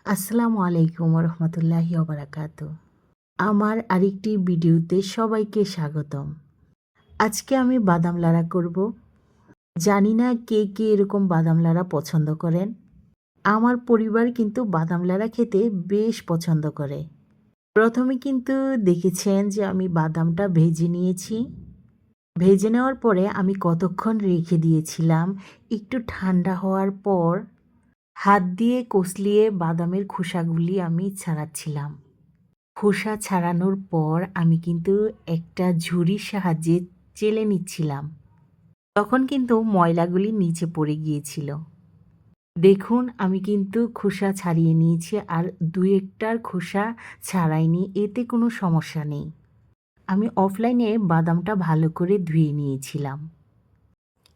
আসসালামু আলাইকুম রহমতুল্লাহি ওবারাকাত। আমার আরেকটি ভিডিওতে সবাইকে স্বাগতম। আজকে আমি বাদাম লাড়া করব। জানি না কে কে এরকম বাদাম লাড়া পছন্দ করেন। আমার পরিবার কিন্তু বাদাম লাড়া খেতে বেশ পছন্দ করে। প্রথমে কিন্তু দেখেছেন যে আমি বাদামটা ভেজে নিয়েছি। ভেজে নেওয়ার পরে আমি কতক্ষণ রেখে দিয়েছিলাম। একটু ঠান্ডা হওয়ার পর হাত দিয়ে কচলিয়ে বাদামের খোসাগুলি আমি ছাড়াচ্ছিলাম। খোসা ছাড়ানোর পর আমি কিন্তু একটা ঝুড়ির সাহায্যে চেলে নিচ্ছিলাম। তখন কিন্তু ময়লাগুলি নিচে পড়ে গিয়েছিল। দেখুন আমি কিন্তু খোসা ছাড়িয়ে নিয়েছি, আর ২-১টার খোসা ছাড়াইনি, এতে কোনো সমস্যা নেই। আমি অফলাইনে বাদামটা ভালো করে ধুয়ে নিয়েছিলাম।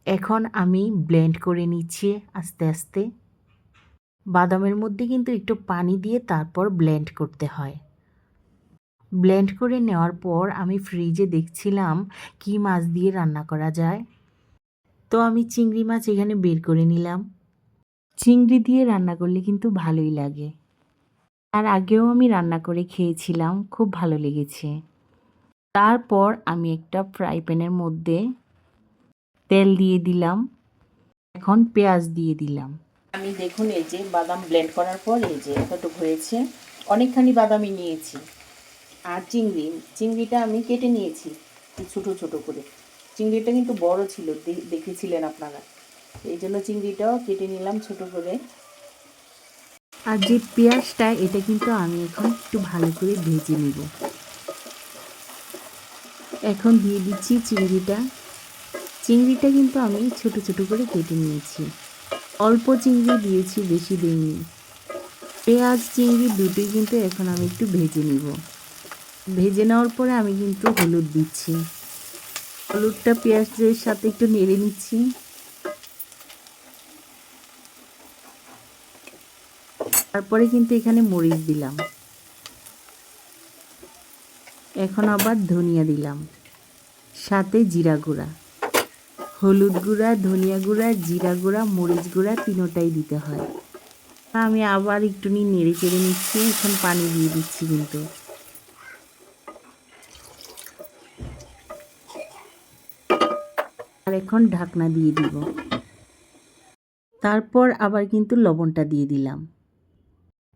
এখন আমি ব্লেন্ড করে নিচ্ছি আস্তে আস্তে। বাদামের মধ্যে কিন্তু একটু পানি দিয়ে তারপর ব্লেন্ড করতে হয়। ব্লেন্ড করে নেওয়ার পর আমি ফ্রিজে দেখছিলাম কি মাছ দিয়ে রান্না করা যায়। তো আমি চিংড়ি মাছ এখানে বের করে নিলাম। চিংড়ি দিয়ে রান্না করলে কিন্তু ভালোই লাগে। আর আগেও আমি রান্না করে খেয়েছিলাম, খুব ভালো লেগেছে। তারপর আমি একটা ফ্রাই প্যানের মধ্যে তেল দিয়ে দিলাম। এখন পেঁয়াজ দিয়ে দিলাম। আমি দেখুন এই যে বাদাম ব্লেন্ড করার পর এই যে এতটুকু হয়েছে, অনেকখানি বাদামই নিয়েছি। আর চিংড়িটা আমি কেটে নিয়েছি ছোটো ছোটো করে। চিংড়িটা কিন্তু বড় ছিল, দেখেছিলেন আপনারা, এই জন্য চিংড়িটাও কেটে নিলাম ছোটো করে। আর যে পেঁয়াজটা, এটা কিন্তু আমি এখন একটু ভালো করে ভেজে নিব। এখন দিয়ে দিচ্ছি চিংড়িটা। চিংড়িটা কিন্তু আমি ছোটো ছোটো করে কেটে নিয়েছি। অল্প চিংড়ি দিয়েছি, বেশি দিইনি। পেঁয়াজ চিংড়ি দুটোই কিন্তু এখন আমি একটু ভেজে নিব। ভেজে নেওয়ার পরে আমি কিন্তু হলুদ দিচ্ছি। হলুদটা পেঁয়াজের সাথে একটু নেড়ে নিচ্ছি। তারপরে কিন্তু এখানে মরিচ দিলাম। এখন আবার ধনিয়া দিলাম, সাথে জিরা গুঁড়া, হলুদ গুঁড়া, ধনিয়া গুঁড়া, জিরা গুঁড়া, মরিচ গুঁড়া তিনোটাই দিতে হয়। আমি আবার একটু নেড়ে চেড়ে নিচ্ছি। এখন পানি দিয়ে দিচ্ছি কিন্তু। আর এখন ঢাকনা দিয়ে দিব। তারপর আবার কিন্তু লবণটা দিয়ে দিলাম।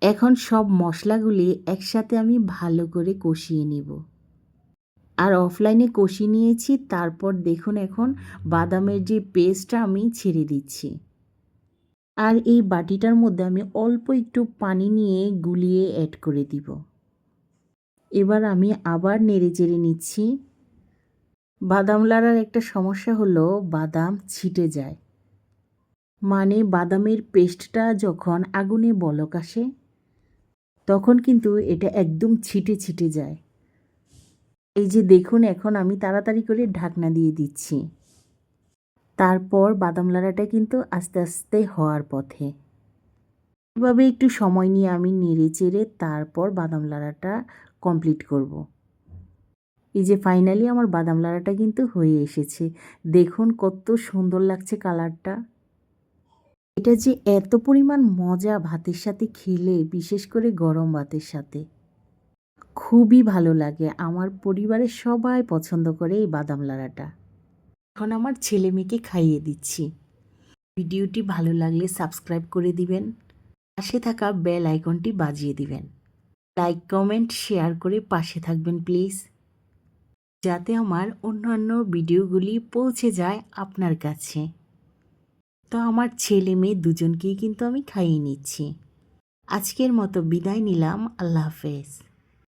এখন সব মশলাগুলি একসাথে আমি ভালো করে কষিয়ে নিব। আর অফলাইনে কষিয়ে নিয়েছি। তারপর দেখুন এখন বাদামের যে পেস্টটা আমি ছেড়ে দিচ্ছি। আর এই বাটিটার মধ্যে আমি অল্প একটু পানি নিয়ে গুলিয়ে অ্যাড করে দিব। এবার আমি আবার নেড়ে চেড়ে নিচ্ছি। বাদাম লাড়ার একটা সমস্যা হলো বাদাম ছিটে যায়। মানে বাদামের পেস্টটা যখন আগুনে বলক আসে, তখন কিন্তু এটা একদম ছিটে ছিটে যায়। এই যে দেখুন এখন আমি তাড়াতাড়ি করে ঢাকনা দিয়ে দিচ্ছি। তারপর বাদাম লাড়াটা কিন্তু আস্তে আস্তে হওয়ার পথে। এভাবে একটু সময় নিয়ে আমি নেড়ে চেড়ে তারপর বাদাম লাড়াটা কমপ্লিট করব। এই যে ফাইনালি আমার বাদাম লাড়াটা কিন্তু হয়ে এসেছে। দেখুন কত সুন্দর লাগছে কালারটা। এটা যে এত পরিমাণ মজা ভাতের সাথে খেলে, বিশেষ করে গরম ভাতের সাথে খুবই ভালো লাগে। আমার পরিবারের সবাই পছন্দ করে এই বাদাম লাড়াটা। এখন আমার ছেলে মেয়েকে খাইয়ে দিচ্ছি। ভিডিওটি ভালো লাগলে সাবস্ক্রাইব করে দিবেন, পাশে থাকা বেল আইকনটি বাজিয়ে দিবেন। লাইক কমেন্ট শেয়ার করে পাশে থাকবেন প্লিজ, যাতে আমার অন্যান্য ভিডিওগুলি পৌঁছে যায় আপনার কাছে। তো আমার ছেলে মেয়ে দুজনকেই কিন্তু আমি খাইয়ে নিচ্ছি। আজকের মতো বিদায় নিলাম। আল্লাহ হাফেজ।